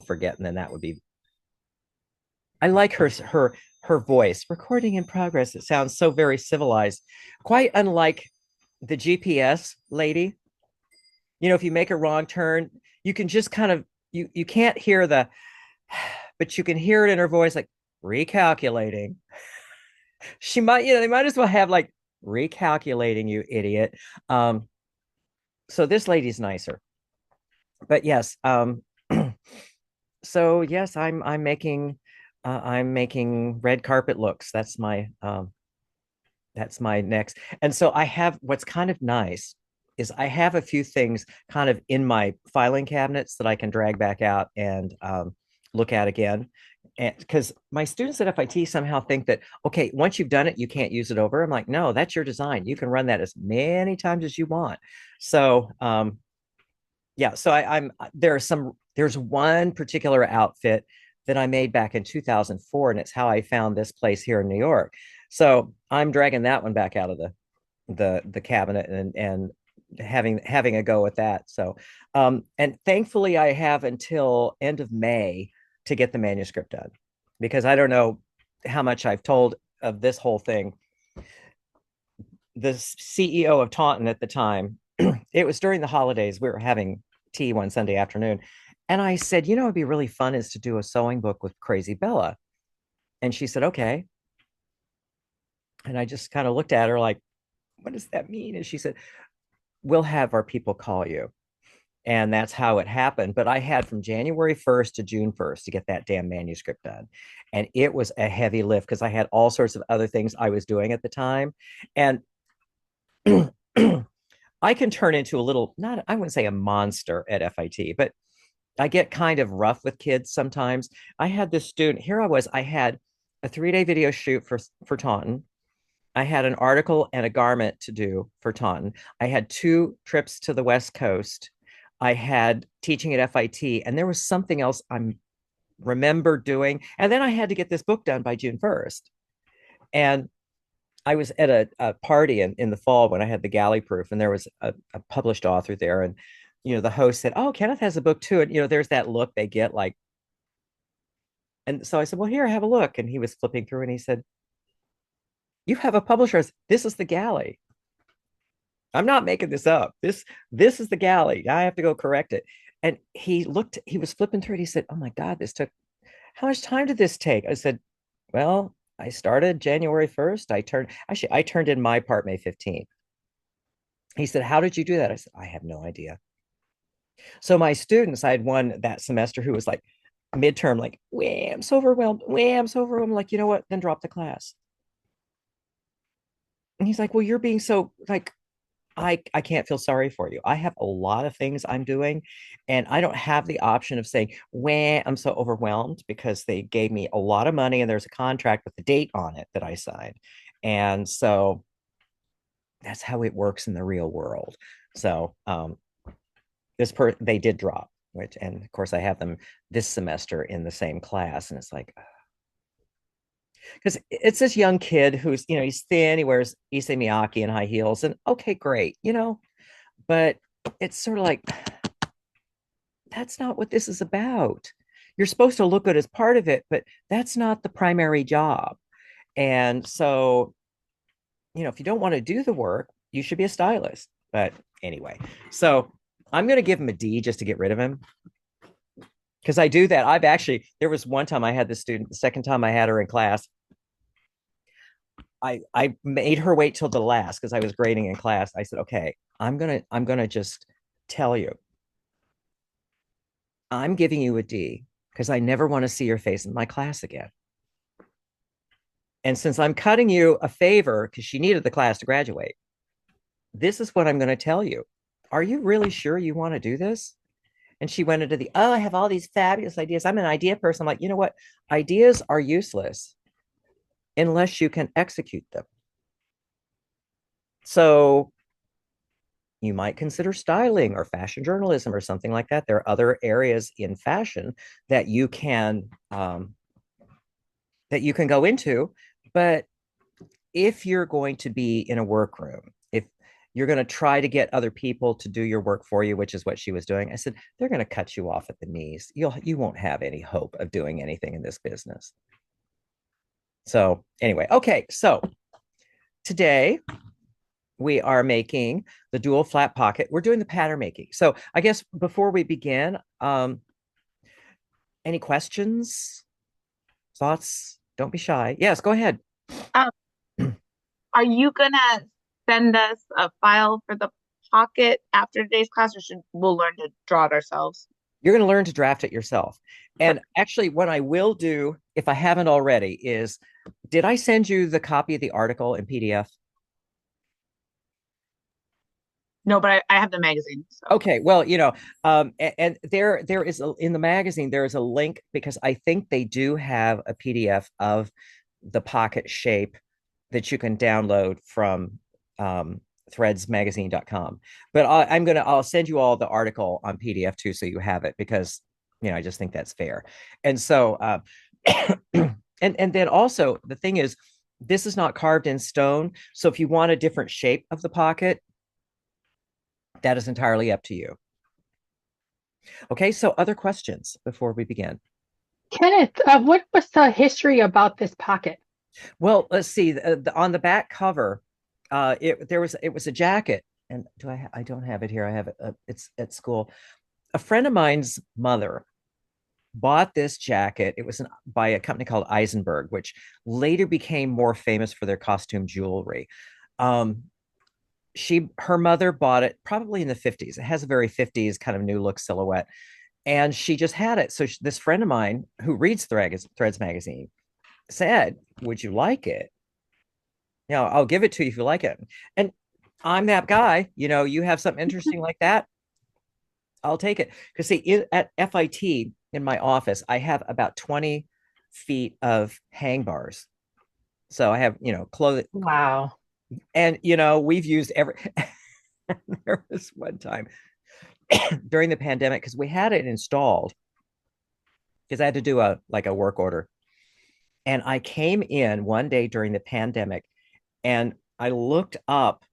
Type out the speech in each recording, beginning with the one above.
forget, and then that would be. I like her voice. Recording in progress. It sounds so very civilized, quite unlike the GPS lady. If you make a wrong turn, you can just kind of you can't hear the, but you can hear it in her voice, like recalculating. She might, they might as well have like recalculating, you idiot. Um, so this lady's nicer, but yes. So yes, I'm making red carpet looks. That's my next. And so I have, what's kind of nice is I have a few things kind of in my filing cabinets that I can drag back out and look at again. And because my students at FIT somehow think that, okay, once you've done it, you can't use it over. I'm like, no, that's your design. You can run that as many times as you want. So yeah, so I'm there's one particular outfit that I made back in 2004, and it's how I found this place here in New York. So I'm dragging that one back out of the cabinet and having a go at that. So and thankfully I have until end of May to get the manuscript done, because I don't know how much I've told of this whole thing. The CEO of Taunton at the time, it was during the holidays. We were having tea one Sunday afternoon. And I said, it'd be really fun is to do a sewing book with Crazy Bella. And she said, okay. And I just kind of looked at her like, what does that mean? And she said, we'll have our people call you. And that's how it happened. But I had from January 1st to June 1st to get that damn manuscript done. And it was a heavy lift because I had all sorts of other things I was doing at the time. And I can turn into a little, not, I wouldn't say a monster at FIT, but I get kind of rough with kids sometimes. I had this student, here I had a 3-day video shoot for Taunton. I had an article and a garment to do for Taunton. I had 2 trips to the West Coast. I had teaching at FIT, and there was something else I remember doing. And then I had to get this book done by June 1st. And I was at a party in the fall when I had the galley proof, and there was a published author there. And, the host said, oh, Kenneth has a book too. And, there's that look they get like, and so I said, well, here, have a look. And he was flipping through and he said, you have a publisher. This is the galley. I'm not making this up. This is the galley. I have to go correct it. And he was flipping through it. He said, oh my God, how much time did this take? I said, well, I started January 1st. I turned in my part May 15th. He said, how did you do that? I said, I have no idea. So my students, I had one that semester who was like midterm, like, wham, I'm so overwhelmed. Wham, I'm so overwhelmed. I'm like, you know what? Then drop the class. And he's like, well, you're being so like, I can't feel sorry for you. I have a lot of things I'm doing, and I don't have the option of saying, "Wah, I'm so overwhelmed," because they gave me a lot of money and there's a contract with the date on it that I signed. And so that's how it works in the real world. So they did drop, which, and of course I have them this semester in the same class, and it's like, because it's this young kid who's, he's thin, he wears Issey Miyake and high heels, and okay, great, but it's sort of like, that's not what this is about. You're supposed to look good as part of it, but that's not the primary job. And so, if you don't want to do the work, you should be a stylist. But anyway, so I'm going to give him a D just to get rid of him, because I do that. There was one time I had this student, the second time I had her in class, I made her wait till the last because I was grading in class. I said, okay, I'm gonna just tell you, I'm giving you a D because I never want to see your face in my class again. And since I'm cutting you a favor because she needed the class to graduate, this is what I'm going to tell you. Are you really sure you want to do this? And she went into I have all these fabulous ideas. I'm an idea person. I'm like, you know what? Ideas are useless unless you can execute them. So you might consider styling or fashion journalism or something like that. There are other areas in fashion that you can go into, but if you're going to be in a workroom, if you're going to try to get other people to do your work for you, which is what she was doing. I said, they're going to cut you off at the knees. You won't have any hope of doing anything in this business. So anyway, okay. So today we are making the dual flat pocket. We're doing the pattern making. So I guess before we begin, any questions, thoughts? Don't be shy. Yes, go ahead. Um, are you gonna send us a file for the pocket after today's class, or should we'll learn to draw it ourselves? You're going to learn to draft it yourself. And Perfect. actually, what I will do, if I haven't already, is did I send you the copy of the article in PDF? No, but I have the magazine, so Okay, well, and there is in the magazine there is a link because I think they do have a PDF of the pocket shape that you can download from threadsmagazine.com. But I'll send you all the article on PDF too, so you have it because I just think that's fair. And so and then also the thing is, this is not carved in stone. So if you want a different shape of the pocket, that is entirely up to you. Okay, so other questions before we begin? Kenneth, what was the history about this pocket? Well, let's see. On the back cover, it was a jacket, and I don't have it here. I have it. It's at school. A friend of mine's mother bought this jacket. It was by a company called Eisenberg, which later became more famous for their costume jewelry. Um, her mother bought it probably in the 50s. It has a very 50s kind of new look silhouette, and she just had it. So this friend of mine who reads Threads magazine said, "Would you like it? I'll give it to you if you like it." And I'm that guy. You have something interesting like that, I'll take it. Because see, at FIT in my office, I have about 20 feet of hang bars. So I have, clothing, Wow. and we've used every. There was one time during the pandemic because we had it installed because I had to do a work order, and I came in one day during the pandemic, and I looked up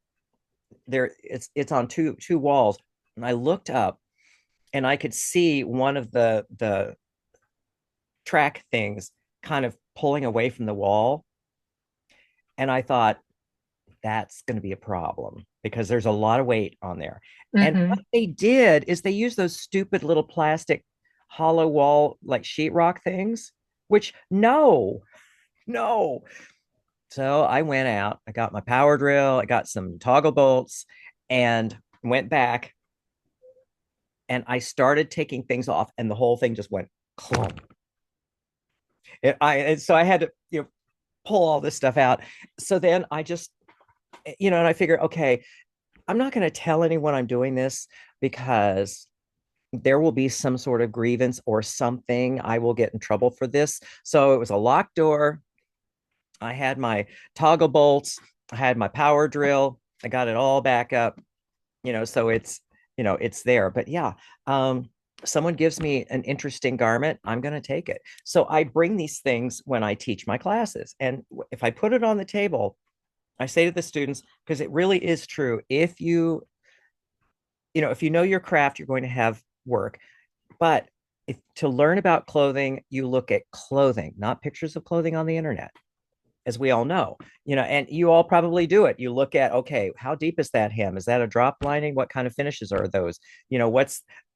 there. It's on two walls, and I looked up, and I could see one of the track things kind of pulling away from the wall, and I thought that's going to be a problem because there's a lot of weight on there. And Hmm. what they did is they used those stupid little plastic hollow wall like sheetrock things, which no. So I went out, I got my power drill, I got some toggle bolts, and went back, and I started taking things off, and the whole thing just went clunk. And so I had to pull all this stuff out. So then I just and I figure, okay, I'm not going to tell anyone I'm doing this because there will be some sort of grievance or something. I will get in trouble for this. So it was a locked door. I had my toggle bolts, I had my power drill, I got it all back up, so it's there. But yeah, someone gives me an interesting garment, I'm going to take it. So I bring these things when I teach my classes. And if I put it on the table, I say to the students, because it really is true, if you know your craft, you're going to have work. But if to learn about clothing, you look at clothing, not pictures of clothing on the internet, as we all know, and you all probably do it. You look at, okay, how deep is that hem? Is that a drop lining? What kind of finishes are those?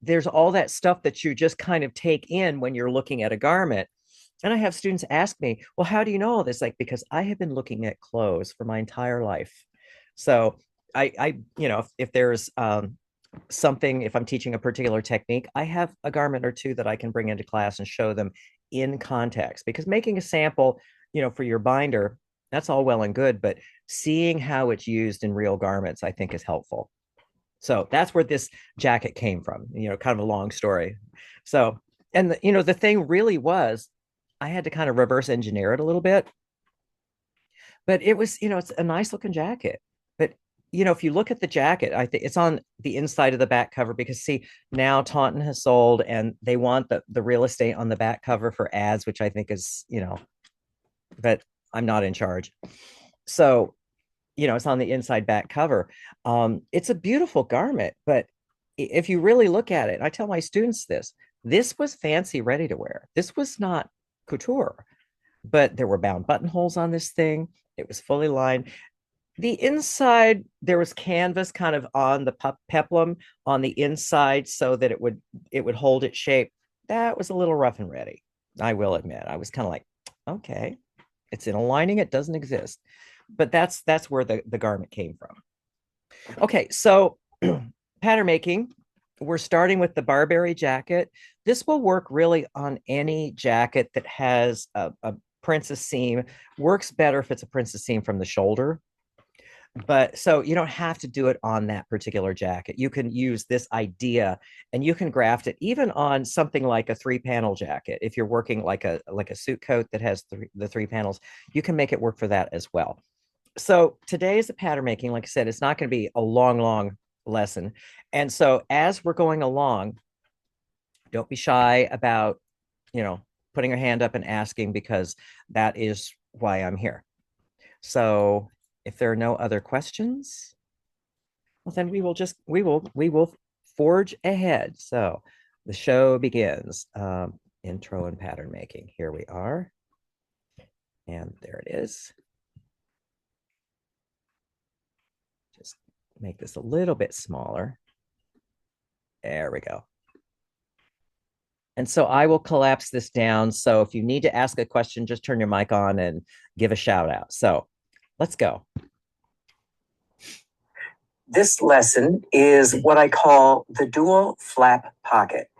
There's all that stuff that you just kind of take in when you're looking at a garment. And I have students ask me, well, how do you know all this? Like, because I have been looking at clothes for my entire life. So if there's something, if I'm teaching a particular technique, I have a garment or two that I can bring into class and show them in context, because making a sample, for your binder, that's all well and good, but seeing how it's used in real garments, I think is helpful. So that's where this jacket came from, kind of a long story. So, and the thing really was, I had to kind of reverse engineer it a little bit, but it was, it's a nice looking jacket. But if you look at the jacket, I think it's on the inside of the back cover because see, now Taunton has sold and they want the real estate on the back cover for ads, which I think is, but I'm not in charge. So it's on the inside back cover. It's a beautiful garment, but if you really look at it, I tell my students this was fancy ready to wear. This was not couture, but there were bound buttonholes on this thing. It was fully lined. The inside, there was canvas kind of on the peplum on the inside so that it would hold its shape. That was a little rough and ready. I will admit. I was kind of like, okay, it's in a lining, it doesn't exist. But that's where the garment came from. Okay, so pattern making, we're starting with the Barberry jacket. This will work really on any jacket that has a princess seam. Works better if it's a princess seam from the shoulder. But so you don't have to do it on that particular jacket. You can use this idea and you can graft it even on something like a 3-panel jacket. If you're working like a suit coat that has the 3 panels, you can make it work for that as well. So today is the pattern making. Like I said, it's not going to be a long lesson. And so as we're going along, don't be shy about, putting your hand up and asking, because that is why I'm here. So if there are no other questions, well, then we will forge ahead. So the show begins. Intro and pattern making. Here we are. And there it is. Just make this a little bit smaller. There we go. And so I will collapse this down. So if you need to ask a question, just turn your mic on and give a shout out. So let's go. This lesson is what I call the dual flap pocket.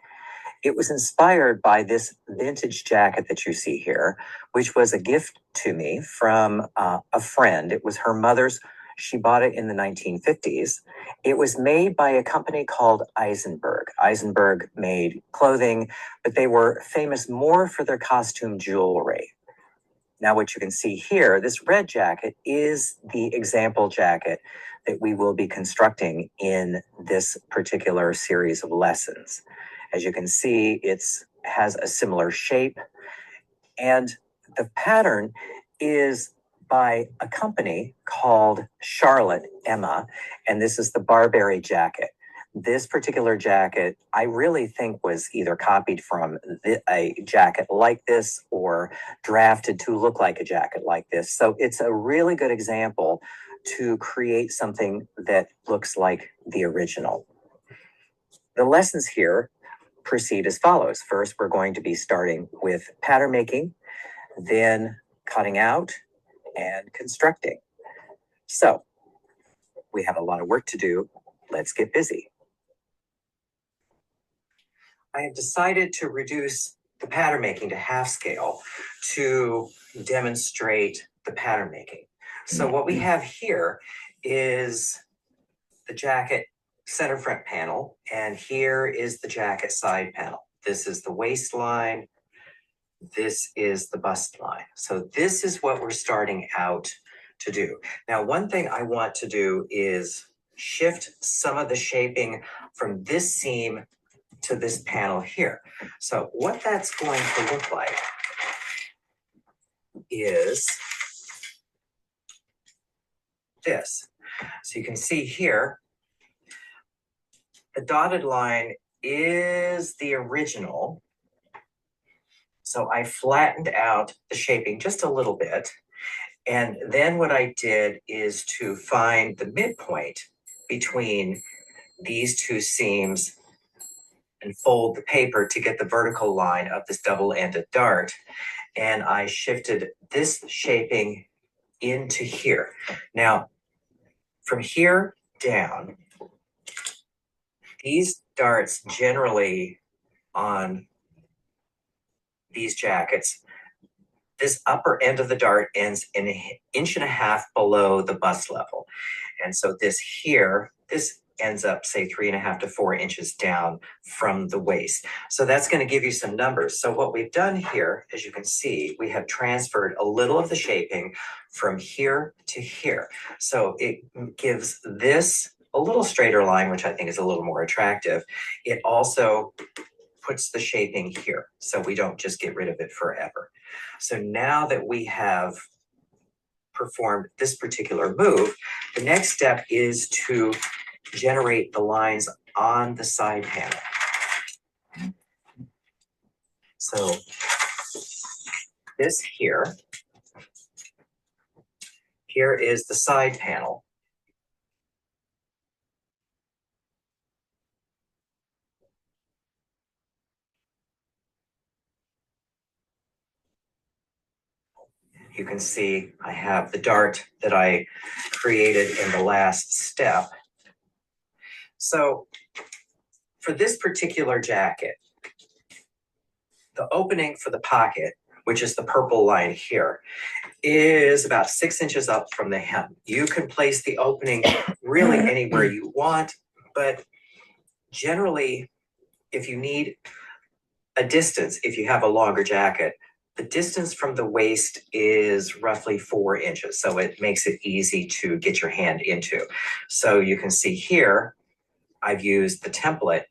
It was inspired by this vintage jacket that you see here, which was a gift to me from a friend. It was her mother's. She bought it in the 1950s. It was made by a company called Eisenberg. Eisenberg made clothing, but they were famous more for their costume jewelry. Now, what you can see here, this red jacket is the example jacket that we will be constructing in this particular series of lessons. As you can see, it has a similar shape, and the pattern is by a company called Charlotte Emma, and this is the Barberry jacket. This particular jacket, I really think, was either copied from a jacket like this or drafted to look like a jacket like this. So it's a really good example to create something that looks like the original. The lessons here proceed as follows. First, we're going to be starting with pattern making, then cutting out and constructing. So we have a lot of work to do. Let's get busy. I have decided to reduce the pattern making to half scale to demonstrate the pattern making. So what we have here is the jacket center front panel, and here is the jacket side panel. This is the waistline. This is the bust line. So this is what we're starting out to do. Now, one thing I want to do is shift some of the shaping from this seam to this panel here. So what that's going to look like is this. So you can see here, the dotted line is the original. So I flattened out the shaping just a little bit. And then what I did is to find the midpoint between these two seams and fold the paper to get the vertical line of this double-ended dart. And I shifted this shaping into here. Now, from here down, these darts generally on these jackets, this upper end of the dart ends an inch and a half below the bust level. And so this here, this ends up say 3.5 to 4 inches down from the waist. So that's going to give you some numbers. So what we've done here, as you can see, we have transferred a little of the shaping from here to here. So it gives this a little straighter line, which I think is a little more attractive. It also puts the shaping here, so we don't just get rid of it forever. So now that we have performed this particular move, the next step is to generate the lines on the side panel. So this here is the side panel. You can see I have the dart that I created in the last step. So for this particular jacket, the opening for the pocket, which is the purple line here, is about 6 inches up from the hem. You can place the opening really anywhere you want, but generally, if you need a distance, if you have a longer jacket, the distance from the waist is roughly 4 inches. So it makes it easy to get your hand into. So you can see here, I've used the template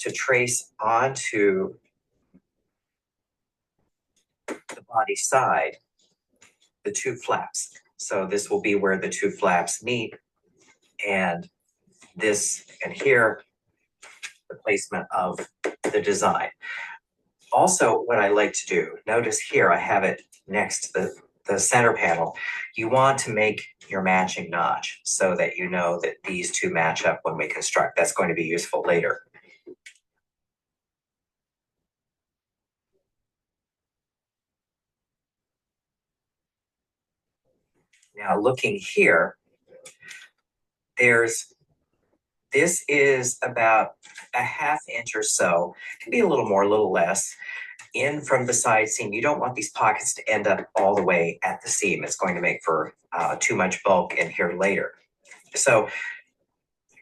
to trace onto the body side the two flaps. So this will be where the two flaps meet, and this and here, the placement of the design. Also, what I like to do, notice here I have it next to the center panel. You want to make your matching notch so that you know that these two match up when we construct. That's going to be useful later. Now looking here, this is about a 1/2 inch or so, can be a little more, a little less, in from the side seam. You don't want these pockets to end up all the way at the seam. It's going to make for too much bulk in here later. So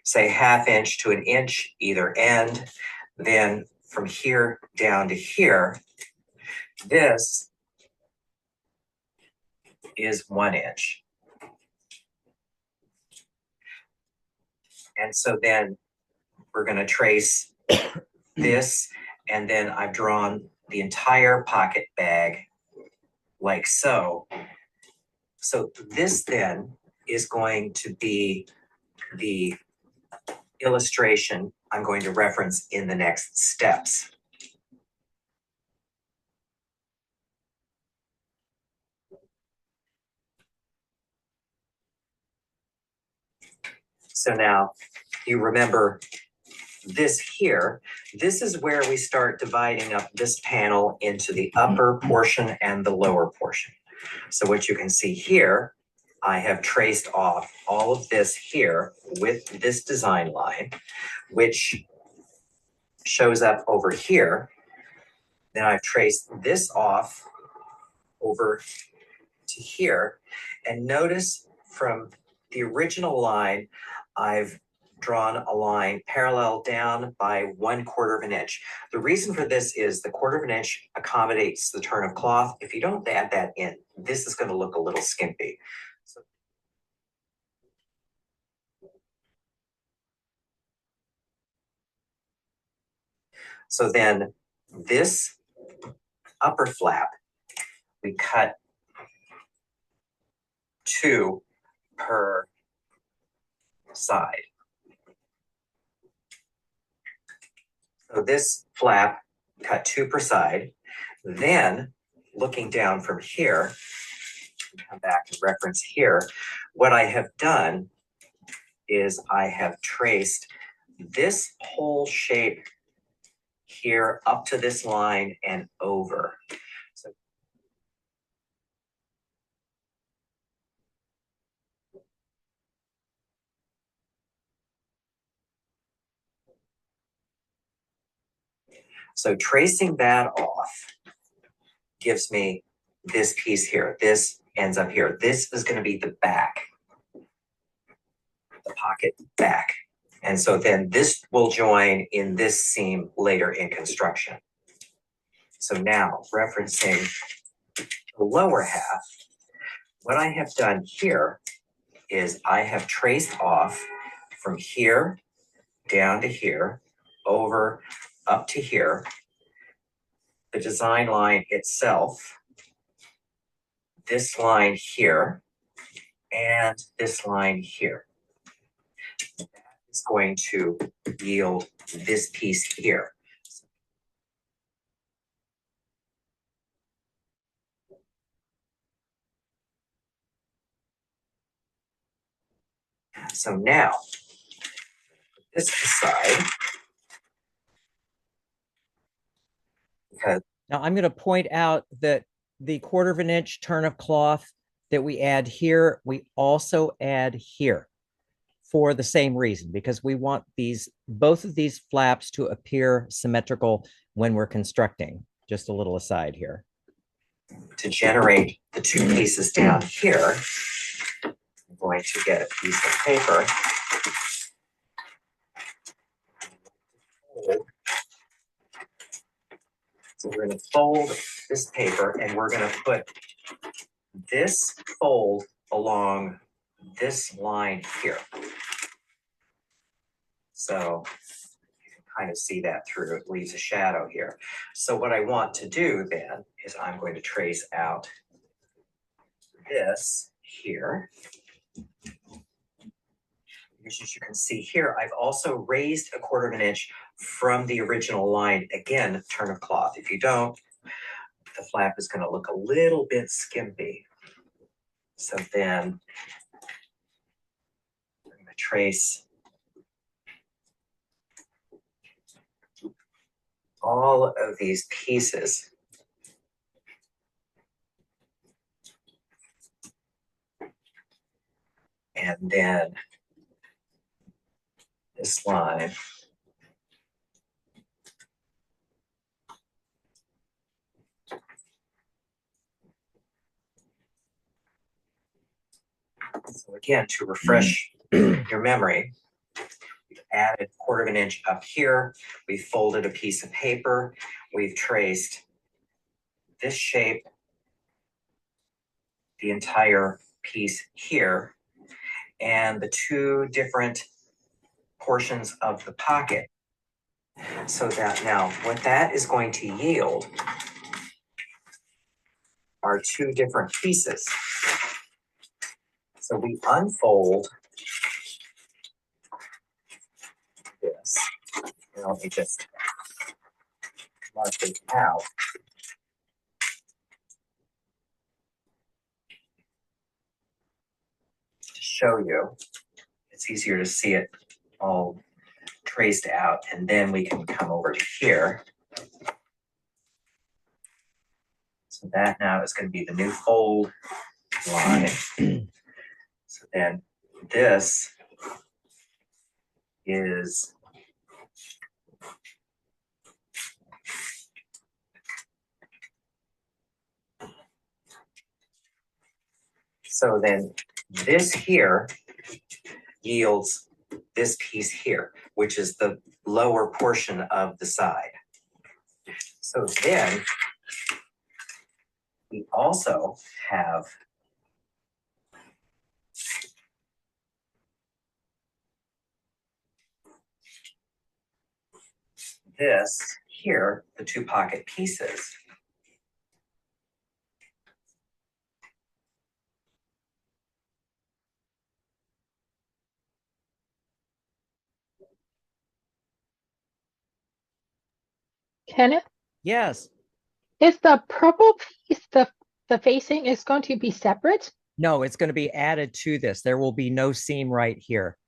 say 1/2 inch to 1 inch either end. Then from here down to here, this is 1 inch. And so then we're going to trace this, and then I've drawn the entire pocket bag like so. So this then is going to be the illustration I'm going to reference in the next steps. So now you remember this here, this is where we start dividing up this panel into the upper portion and the lower portion. So what you can see here, I have traced off all of this here with this design line, which shows up over here. Then I've traced this off over to here. And notice from the original line, I've drawn a line parallel down by 1/4 of an inch. The reason for this is the 1/4 of an inch accommodates the turn of cloth. If you don't add that in, this is going to look a little skimpy. So then this upper flap, we cut 2 per side. So this flap, cut 2 per side. Then looking down from here, come back and reference here, what I have done is I have traced this whole shape here up to this line and over. So tracing that off gives me this piece here. This ends up here. This is going to be the back, the pocket back. And so then this will join in this seam later in construction. So now referencing the lower half, what I have done here is I have traced off from here down to here, over up to here, the design line itself, this line here and this line here. That is going to yield this piece here. So now, put this aside, because now I'm going to point out that the 1/4 inch turn of cloth that we add here, we also add here for the same reason, because we want both of these flaps to appear symmetrical when we're constructing. Just a little aside here. To generate the two pieces down here, I'm going to get a piece of paper. So we're going to fold this paper and we're going to put this fold along this line here. So you can kind of see that through, it leaves a shadow here. So what I want to do then is I'm going to trace out this here. Because as you can see here, I've also raised a 1/4 inch from the original line. Again, turn of cloth. If you don't, the flap is going to look a little bit skimpy. So then I'm going to trace all of these pieces. And then this line. So again, to refresh your memory, we've added 1/4 inch up here. We've folded a piece of paper. We've traced this shape, the entire piece here, and the two different portions of the pocket. So that now what that is going to yield are two different pieces. So we unfold this. And let me just mark it out. To show you, it's easier to see it all traced out, and then we can come over to here. So that now is going to be the new fold line. So then this is so then this here yields this piece here, which is the lower portion of the side. So then we also have this here, the two pocket pieces. Kenneth, Yes. is the purple piece the facing is going to be separate? No, it's going to be added to this. There will be no seam right here.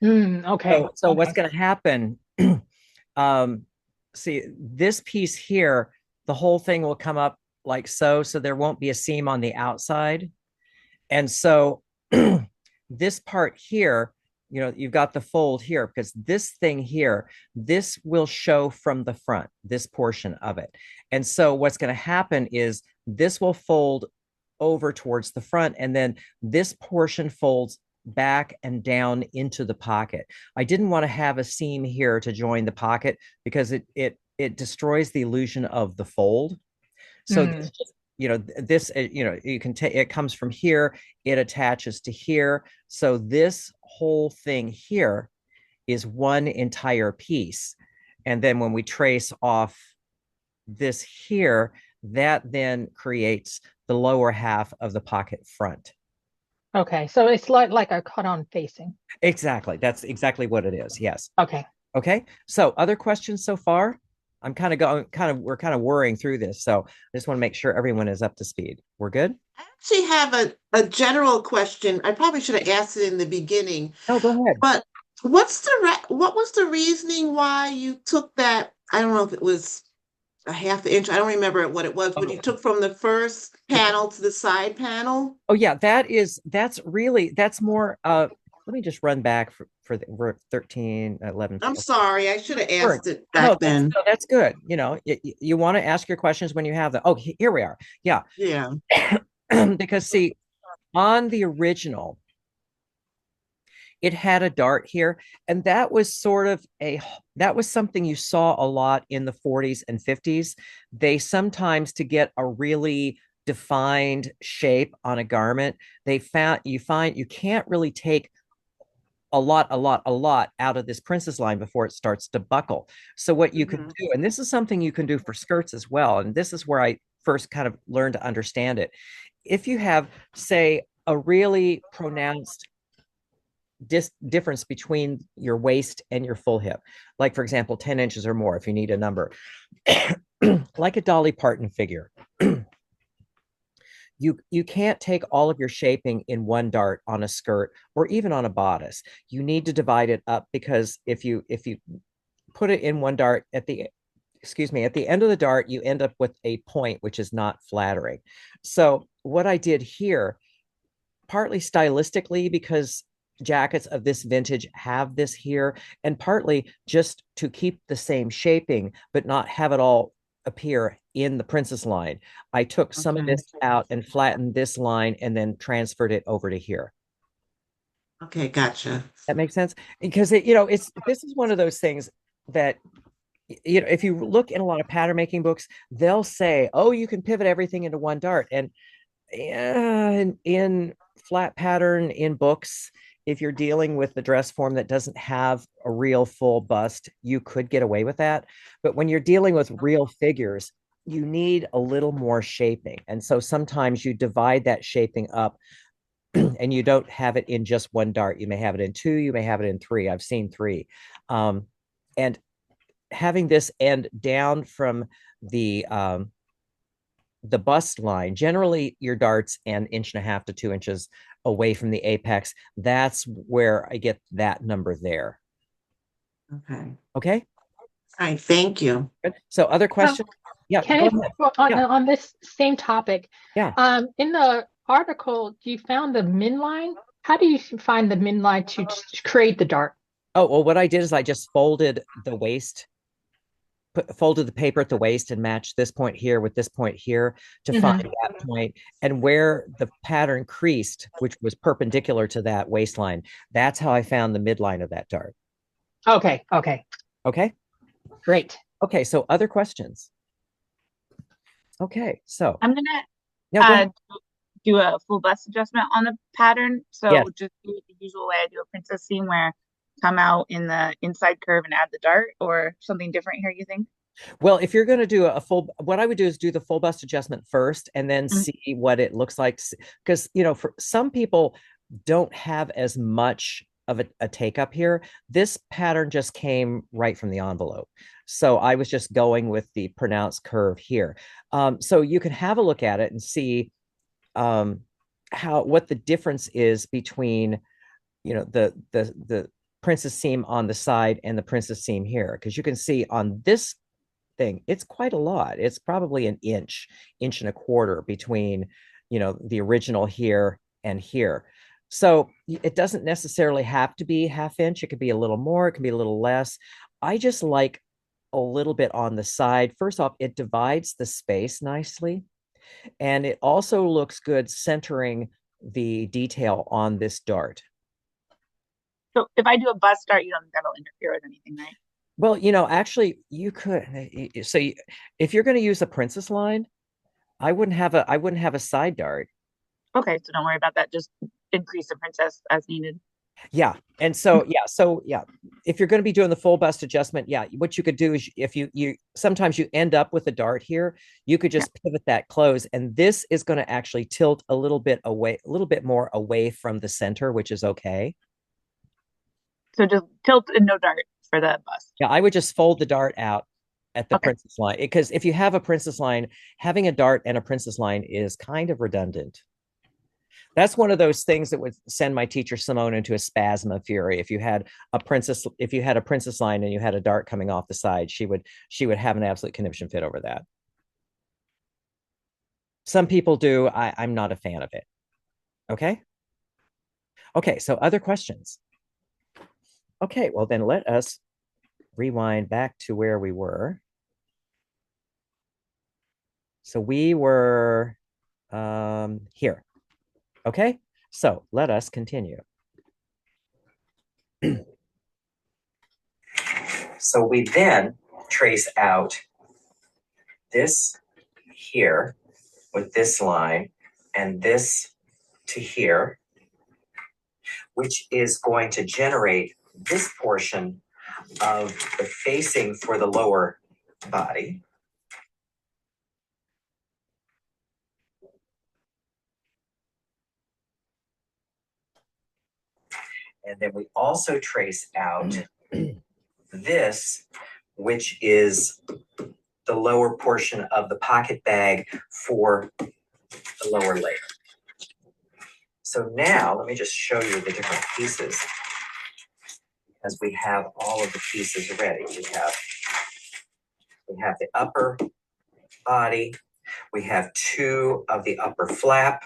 Okay. So Okay. what's going to happen? um, see this piece here, the whole thing will come up like so. So there won't be a seam on the outside. And so this part here, you've got the fold here because this thing here, this will show from the front, this portion of it. And so what's going to happen is this will fold over towards the front, and then this portion folds back and down into the pocket. I didn't want to have a seam here to join the pocket because it destroys the illusion of the fold. So this just, this, you can take, it comes from here, it attaches to here. So this whole thing here is one entire piece. And then when we trace off this here, that then creates the lower half of the pocket front. Okay, so it's like a cut-on facing. Exactly. That's exactly what it is. Yes. Okay. Okay. So other questions so far? I'm kind of going, we're kind of worrying through this. So I just want to make sure everyone is up to speed. We're good? I actually have a general question. I probably should have asked it in the beginning, No, go ahead. but what was the reasoning why you took that? I don't know if it was a half inch. I don't remember what it was, but you Oh, took from the first panel to the side panel. oh yeah, that's more let me just run back we're 13, 11, I'm 12. sorry, I should have Sure. asked it No, back then. that's good. You know, you want to ask your questions when you have them. Oh, here we are. Yeah. Yeah. Because see, on the original, it had a dart here, and that was that was something you saw a lot in the 40s and 50s. They sometimes, to get a really defined shape on a garment, you find you can't really take a lot out of this princess line before it starts to buckle. So what you could Mhm. do, and this is something you can do for skirts as well, and this is where I first kind of learned to understand it. If you have, say, a really pronounced difference between your waist and your full hip, like for example 10 inches or more if you need a number, like a Dolly Parton figure, you can't take all of your shaping in one dart on a skirt or even on a bodice. You need to divide it up, because if you put it in one dart, at the end of the dart you end up with a point which is not flattering. So what I did here, partly stylistically because jackets of this vintage have this here, and partly just to keep the same shaping but not have it all appear in the princess line, I took some of Okay. this out and flattened this line and then transferred it over to here. Okay, gotcha. That makes sense, because it's this is one of those things that, if you look in a lot of pattern making books, they'll say, oh, you can pivot everything into one dart. And in flat pattern in books, if you're dealing with the dress form that doesn't have a real full bust, you could get away with that. But when you're dealing with real figures, you need a little more shaping. And so sometimes you divide that shaping up and you don't have it in just one dart. You may have it in two, you may have it in three. I've seen three. And having this end down from the bust line, generally your darts an inch and a half to 2 inches away from the apex. That's where I get that number there. Okay. Okay. All right, thank you. Good. So other So questions? Yeah, can go I, ahead. well, on, Yeah, on this same topic, yeah. in the article, you found the min line. How do you find the min line to create the dart? Oh, well, what I did is I just folded the waist, folded the paper at the waist and matched this point here with this point here to find Hmm. that point. And where the pattern creased, which was perpendicular to that waistline, that's how I found the midline of that dart. Okay, okay, Okay. great. Okay. So other questions? Okay. So I'm gonna yeah, go ahead. uh do a full bust adjustment on the pattern. Yes. So just do it the usual way I do a princess seam where come out in the inside curve and add the dart, or something different here, you think? Well, if you're going to do a full, what I would do is do the full bust adjustment first and then Mhm. see what it looks like. Because, for some people don't have as much of a take up here. This pattern just came right from the envelope. So I was just going with the pronounced curve here. So you can have a look at it and see um, what the difference is between, the princess seam on the side and the princess seam here. Because you can see on this thing, it's quite a lot. It's probably an inch and a quarter between, the original here and here. So it doesn't necessarily have to be half inch. It could be a little more, it can be a little less. I just like a little bit on the side. First off, it divides the space nicely, and it also looks good centering the detail on this dart. So if I do a bust dart, you don't think that'll interfere with anything, right? Well, actually, you could. If you're going to use a princess line, I wouldn't have a side dart. Okay, so don't worry about that. Just increase the princess as needed. Yeah. And so, yeah. If you're going to be doing the full bust adjustment, yeah, what you could do is if you sometimes you end up with a dart here, you could Yeah. just pivot that close. And this is going to actually tilt a little bit away, a little bit more away from the center, which is okay. So just tilt and no dart for the bust. Yeah, I would just fold the dart out at the Okay. princess line because if you have a princess line, having a dart and a princess line is kind of redundant. That's one of those things that would send my teacher Simone into a spasm of fury. If you had a princess line and you had a dart coming off the side, she would have an absolute conniption fit over that. Some people do. I'm not a fan of it. Okay. Okay. So other questions. Okay. Well, then let us rewind back to where we were. So we were here. Okay. So let us continue. So we then trace out this here with this line and this to here, which is going to generate this portion of the facing for the lower body. And then we also trace out this, which is the lower portion of the pocket bag for the lower layer. So now let me just show you the different pieces as we have all of the pieces ready. We have the upper body, we have two of the upper flap,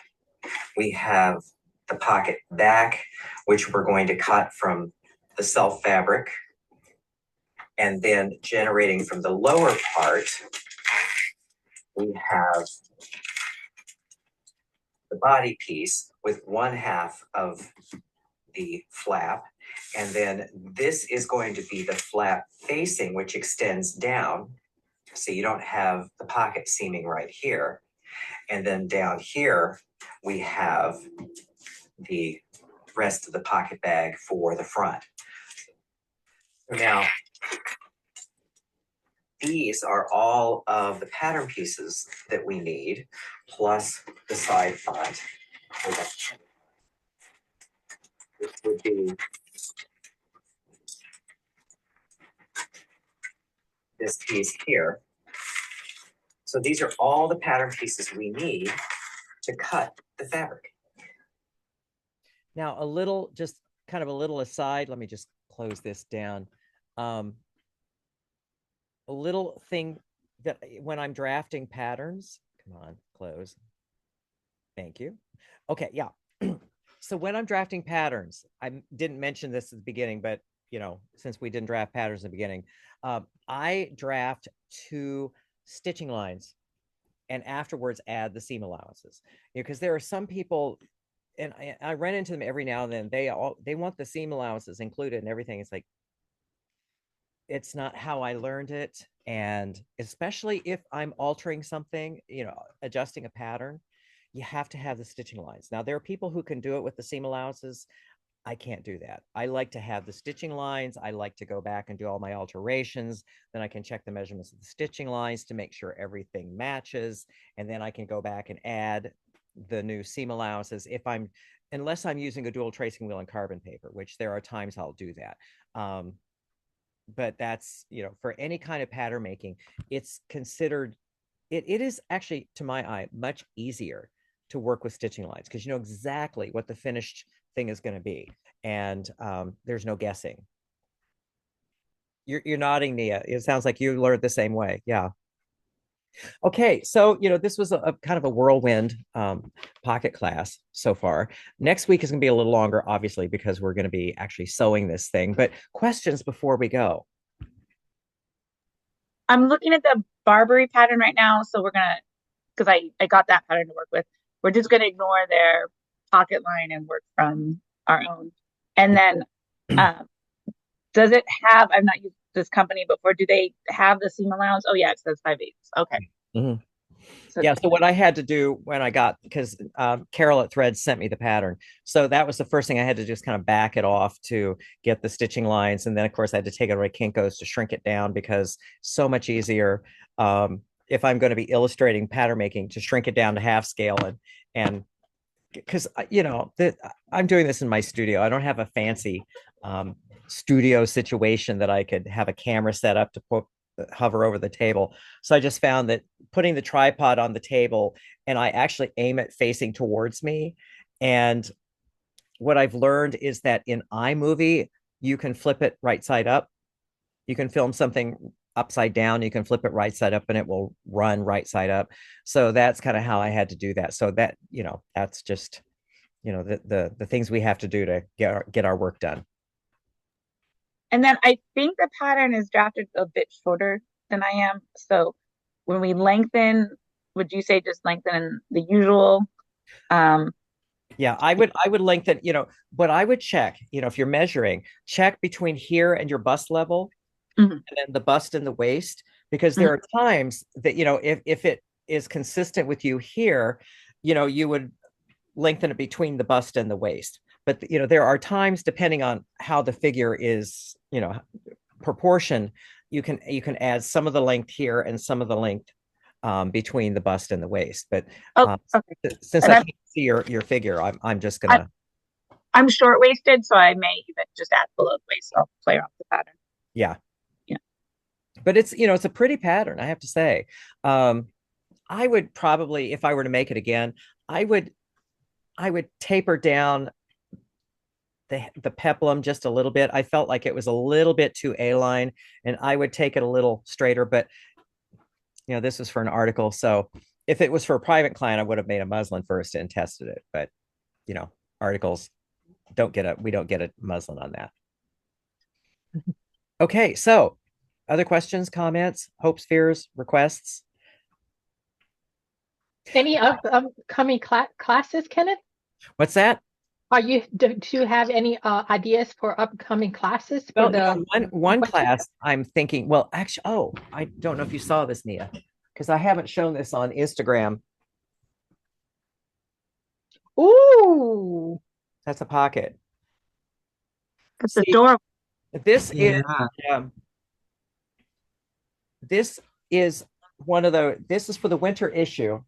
we have the pocket back, which we're going to cut from the self fabric, and then generating from the lower part, we have the body piece with one half of the flap. And then this is going to be the flap facing, which extends down. So you don't have the pocket seaming right here. And then down here, we have the rest of the pocket bag for the front. Now, these are all of the pattern pieces that we need, plus the side front, which would be this piece here. So these are all the pattern pieces we need to cut the fabric. Now, just kind of a little aside, let me just close this down. A little thing that when I'm drafting patterns, come on, close. Thank you. Okay, yeah. So when I'm drafting patterns, I didn't mention this at the beginning, but since we didn't draft patterns in the beginning, I draft two stitching lines and afterwards add the seam allowances. Because there are some people, and I run into them every now and then. They want the seam allowances included and everything. It's like it's not how I learned it, and especially if I'm altering something, adjusting a pattern, you have to have the stitching lines. Now there are people who can do it with the seam allowances. I can't do that. I like to have the stitching lines. I like to go back and do all my alterations. Then I can check the measurements of the stitching lines to make sure everything matches. And then I can go back and add the new seam allowances unless I'm using a dual tracing wheel and carbon paper, which there are times I'll do that. But that's, for any kind of pattern making, it's considered, it is actually, to my eye, much easier to work with stitching lines because you know exactly what the finished thing is going to be, and there's no guessing. You're nodding, Nia. It sounds like you learned the same way. Yeah. Okay, so this was a kind of a whirlwind pocket class so far. Next week is going to be a little longer, obviously, because we're going to be actually sewing this thing. But questions before we go? I'm looking at the Barbary pattern right now, so we're gonna, because I got that pattern to work with. We're just gonna ignore their pocket line and work from our own. And then, um, does it have? I've not used this company before. Do they have the seam allowance? Oh yeah, it says 5/8. Okay. Mhm. So Yeah, so what I had to do when I got, because Carol at Threads sent me the pattern. So that was the first thing I had to just kind of back it off to get the stitching lines. And then, of course, I had to take it over to Kinko's to shrink it down because so much easier if I'm going to be illustrating pattern making to shrink it down to half scale and because I'm doing this in my studio. I don't have a fancy studio situation that I could have a camera set up to hover over the table. So I just found that putting the tripod on the table and I actually aim it facing towards me. And what I've learned is that in iMovie, you can flip it right side up. You can film something upside down, you can flip it right side up and it will run right side up. So that's kind of how I had to do that. So that, that's just the things we have to do to get our work done. and then I think the pattern is drafted a bit shorter than I am. So when we lengthen, would you say just lengthen the usual? Um, Yeah, I would lengthen, but I would check, if you're measuring, check between here and your bust level mhm, and then the bust and the waist, because mhm. there are times that, if it is consistent with you here, you would lengthen it between the bust and the waist. But, there are times depending on how the figure is, proportion, you can add some of the length here and some of the length between the bust and the waist. But Oh, um, okay. since And I can't see your figure, I'm just I'm gonna, I'm short waisted, so I may even just add below the waist. So I'll play around with the pattern. yeah. Yeah. But it's a pretty pattern, I have to say. Um, I would probably, if I were to make it again, I would I would taper down the peplum just a little bit. I felt like it was a little bit too A-line, and I would take it a little straighter. But this is for an article, so if it was for a private client, I would have made a muslin first and tested it. But articles we don't get a muslin on that. Okay, so other questions, comments, hopes, fears, requests? Any upcoming classes, Kenneth? What's that? Do you have any ideas for upcoming classes for Well, the one what you class I'm thinking, well, actually, oh, I don't know if you saw this, Nia, because I haven't shown this on Instagram. Ooh, That's a pocket. That's See, adorable. this is Yeah. um, this is this is for the winter issue.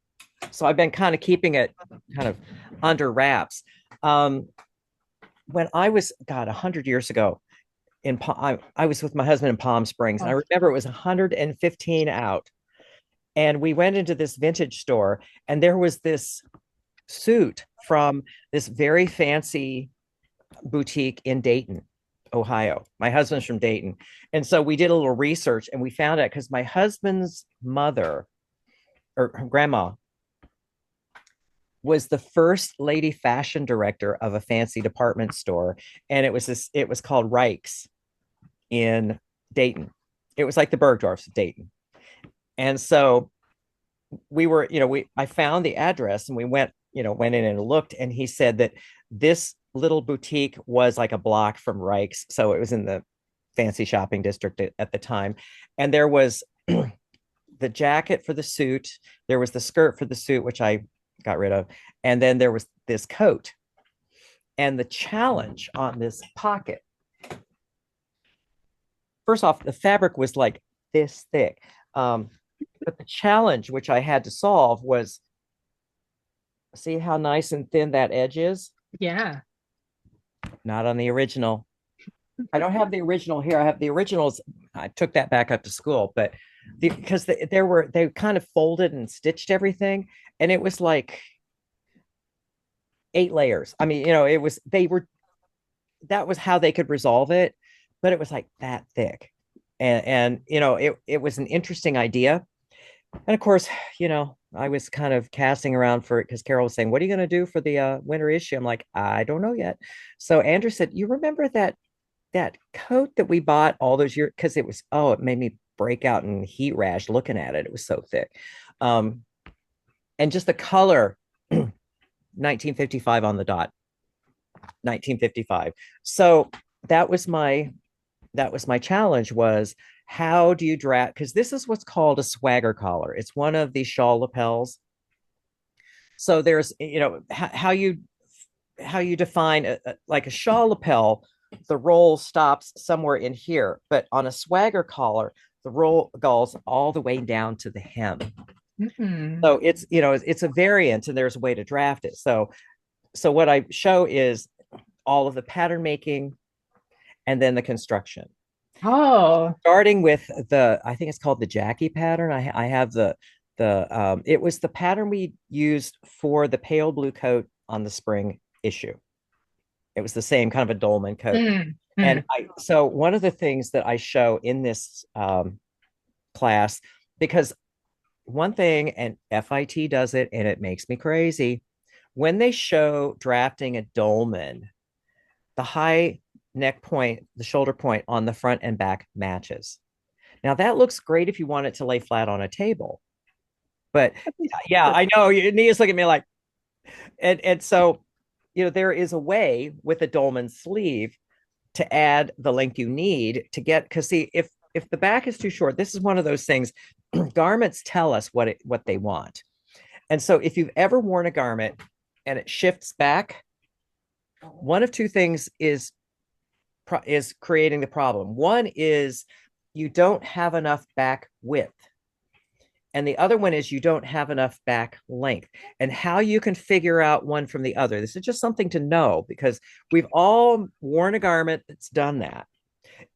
So I've been kind of keeping it kind of under wraps. Um, when I was, God, 100 years ago, I was with my husband in Palm Springs, and I oh, remember it was 115 out, and we went into this vintage store, and there was this suit from this very fancy boutique in Dayton, Ohio. My husband's from Dayton. And so we did a little research and we found out because my husband's mother or grandma was the first lady fashion director of a fancy department store. And it was called Reich's in Dayton. It was like the Bergdorf's of Dayton. And so I found the address and we went in and looked, and he said that this little boutique was like a block from Reich's. So it was in the fancy shopping district at the time. And there was the jacket for the suit, there was the skirt for the suit, which I got rid of. And then there was this coat. And the challenge on this pocket, first off, the fabric was like this thick. But the challenge which I had to solve was, see how nice and thin that edge is? yeah. Not on the original. I don't have the original here. I have the originals. I took that back up to school, but because they kind of folded and stitched everything, and it was like 8 layers. I mean, that was how they could resolve it, but it was like that thick, and it was an interesting idea. And of course, I was kind of casting around for it because Carol was saying, "What are you going to do for the winter issue?" I'm like, "I don't know yet." So Andrew said, "You remember that coat that we bought all those years?" Because it made me break out in heat rash looking at it. It was so thick, um, and just the color, 1955 on the dot, 1955. So that was my that was my challenge was how do you draft? Because this is what's called a swagger collar. It's one of the shawl lapels. So there's, how you define like a shawl lapel, the roll stops somewhere in here, but on a swagger collar, the roll goes all the way down to the hem. Mm-mm. So it's a variant, and there's a way to draft it. So what I show is all of the pattern making and then the construction. Oh, Starting with I think it's called the Jackie pattern. I have it was the pattern we used for the pale blue coat on the spring issue. It was the same kind of a dolman coat. mm, And mm. so one of the things that I show in this class, because one thing, and FIT does it, and it makes me crazy, when they show drafting a dolman, the high neck point, the shoulder point on the front and back matches. Now that looks great if you want it to lay flat on a table. But yeah, I know Nia's looking at me like, and so there is a way with a dolman sleeve to add the length you need to get, because see, if the back is too short, this is one of those things. Garments tell us what they want. And so if you've ever worn a garment and it shifts back, one of two things is creating the problem. One is you don't have enough back width. And the other one is you don't have enough back length. And how you can figure out one from the other. This is just something to know, because we've all worn a garment that's done that.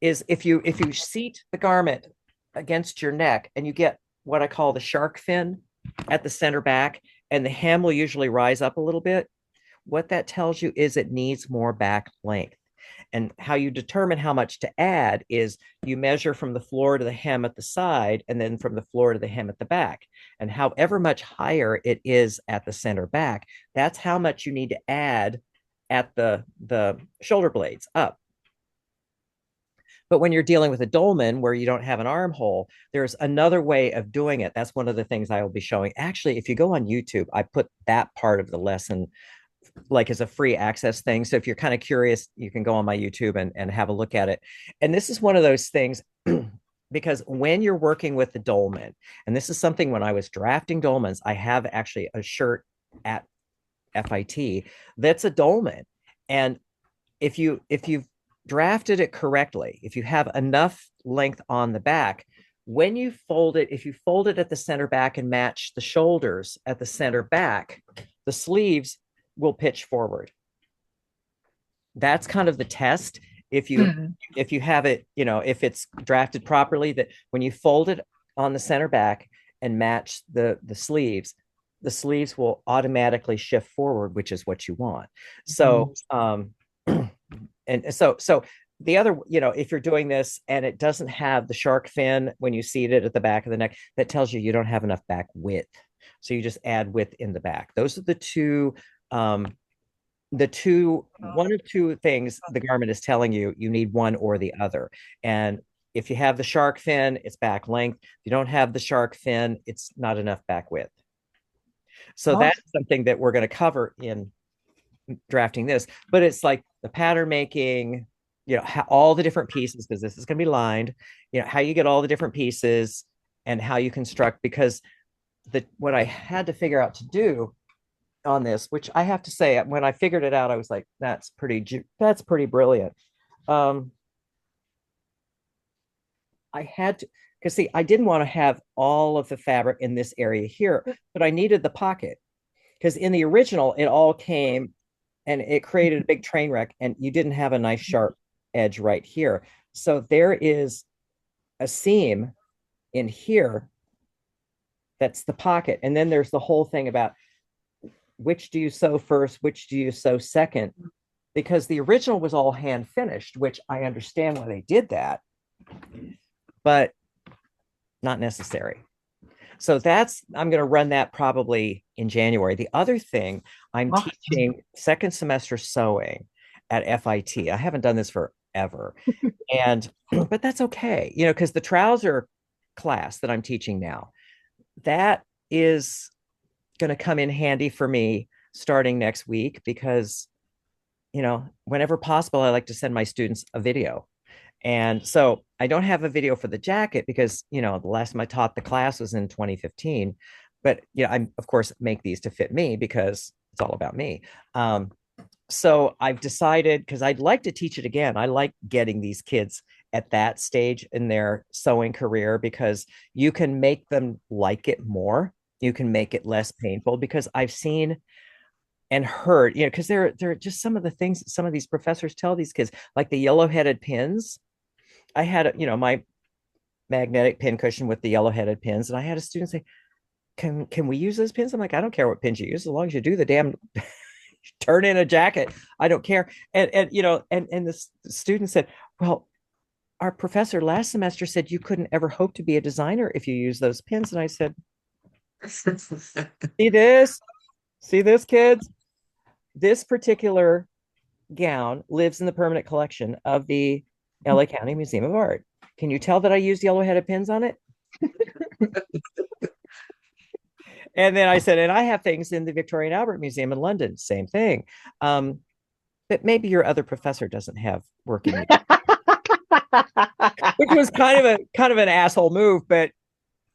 Is if you seat the garment against your neck and you get what I call the shark fin at the center back, and the hem will usually rise up a little bit. What that tells you is it needs more back length. And how you determine how much to add is you measure from the floor to the hem at the side, and then from the floor to the hem at the back. And however much higher it is at the center back, that's how much you need to add at the shoulder blades up. But when you're dealing with a dolman where you don't have an armhole, there's another way of doing it. That's one of the things I will be showing. Actually, if you go on YouTube, I put that part of the lesson like as a free access thing. So if you're kind of curious, you can go on my YouTube and have a look at it. And this is one of those things because when you're working with the dolman, and this is something when I was drafting dolmans, I have actually a shirt at FIT that's a dolman. And if you've drafted it correctly, if you have enough length on the back, when you fold it, if you fold it at the center back and match the shoulders at the center back, the sleeves will pitch forward. That's kind of the test. If you Hmm. if you have it, if it's drafted properly, that when you fold it on the center back and match the sleeves will automatically shift forward, which is what you want. So and so the other, if you're doing this and it doesn't have the shark fin when you seat it at the back of the neck, that tells you don't have enough back width. So you just add width in the back. Those are um, one of two things the garment is telling you. You need one or the other. And if you have the shark fin, it's back length. If you don't have the shark fin, it's not enough back width. So Oh, that's something that we're going to cover in drafting this, but it's like the pattern making, how, all the different pieces, because this is going to be lined, how you get all the different pieces and how you construct, because what I had to figure out to do on this, which I have to say, when I figured it out, I was like, that's pretty brilliant. Um, I had to, because see, I didn't want to have all of the fabric in this area here, but I needed the pocket, because in the original, it all came and it created a big train wreck, and you didn't have a nice sharp edge right here. So there is a seam in here that's the pocket. And then there's the whole thing about which do you sew first, which do you sew second, because the original was all hand finished, which I understand why they did that, but not necessary. So I'm going to run that probably in January. The other thing, I'm awesome. teaching second semester sewing at FIT. I haven't done this forever. And, but that's okay, because the trouser class that I'm teaching now, that is going to come in handy for me starting next week, because, whenever possible, I like to send my students a video. And so I don't have a video for the jacket because, the last time I taught the class was in 2015. But, I, of course, make these to fit me because it's all about me. So I've decided because I'd like to teach it again. I like getting these kids at that stage in their sewing career because you can make them like it more. You can make it less painful because I've seen and heard, because there are just some of the things some of these professors tell these kids, like the yellow-headed pins. I had, my magnetic pin cushion with the yellow-headed pins, and I had a student say, "Can we use those pins?" I'm like, "I don't care what pins you use, as long as you do the damn turn in a jacket. I don't care." And the student said, "Well, our professor last semester said you couldn't ever hope to be a designer if you use those pins." And I said, "See this? See this, kids? This particular gown lives in the permanent collection of the LA County Museum of Art. Can you tell that I used yellow-headed pins on it?" And then I said, "And I have things in the Victoria and Albert Museum in London. Same thing." But maybe your other professor doesn't have working, which was kind of an asshole move, but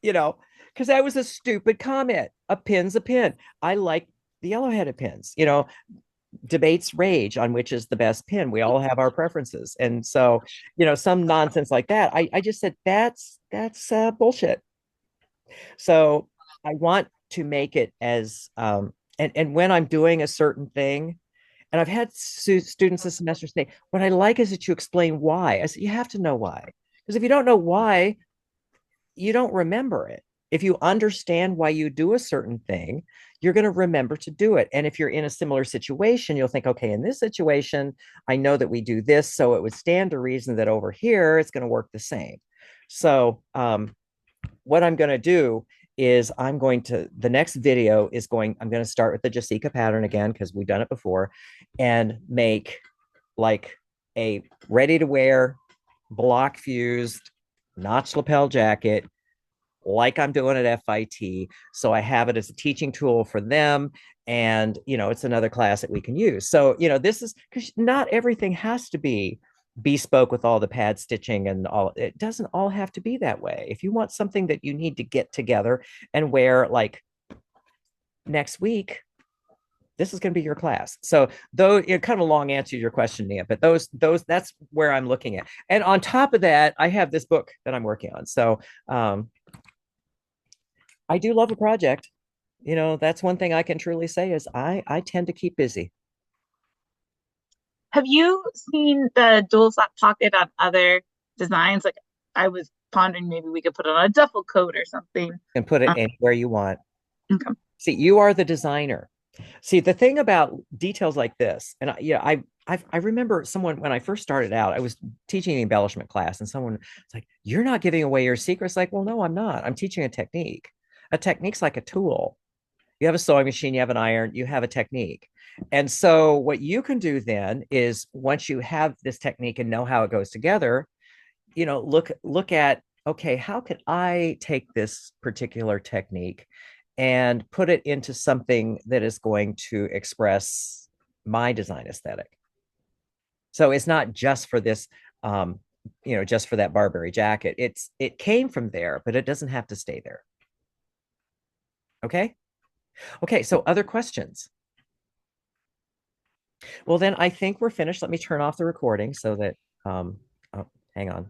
you know, because that was a stupid comment. A pin's a pin. I like the yellow-headed pins. Debates rage on which is the best pin. We all have our preferences, and so some nonsense like that. I just said that's bullshit. So I want to make it as and when I'm doing a certain thing, and I've had students this semester say, "What I like is that you explain why." I said, "You have to know why, because if you don't know why, you don't remember it. If you understand why you do a certain thing, you're going to remember to do it. And if you're in a similar situation, you'll think, okay, in this situation, I know that we do this, so it would stand to reason that over here it's going to work the same." So what I'm going to do is the next video is I'm going to start with the Jessica pattern again, because we've done it before, and make like a ready to wear block fused notch lapel jacket like I'm doing at FIT. So I have it as a teaching tool for them. And, it's another class that we can use. So, this is because not everything has to be bespoke with all the pad stitching and all. It doesn't all have to be that way. If you want something that you need to get together and wear like next week, this is going to be your class. So though kind of a long answer to your question, Nia, but that's where I'm looking at. And on top of that, I have this book that I'm working on. So I do love a project. That's one thing I can truly say is I tend to keep busy. Have you seen the dual slap pocket on other designs? Like I was pondering maybe we could put it on a duffel coat or something. And put it Um, anywhere you want. okay. See, you are the designer. See, the thing about details like this, and I remember someone when I first started out, I was teaching an embellishment class, and someone was like, "You're not giving away your secrets." Like, well, no, I'm not. I'm teaching a technique. A technique's like a tool. You have a sewing machine, you have an iron, you have a technique. And so what you can do then is once you have this technique and know how it goes together, look at, okay, how can I take this particular technique and put it into something that is going to express my design aesthetic. So it's not just for this just for that Barberry jacket. It came from there, but it doesn't have to stay there. Okay. Okay, so other questions? Well, then I think we're finished. Let me turn off the recording so that, oh, hang on.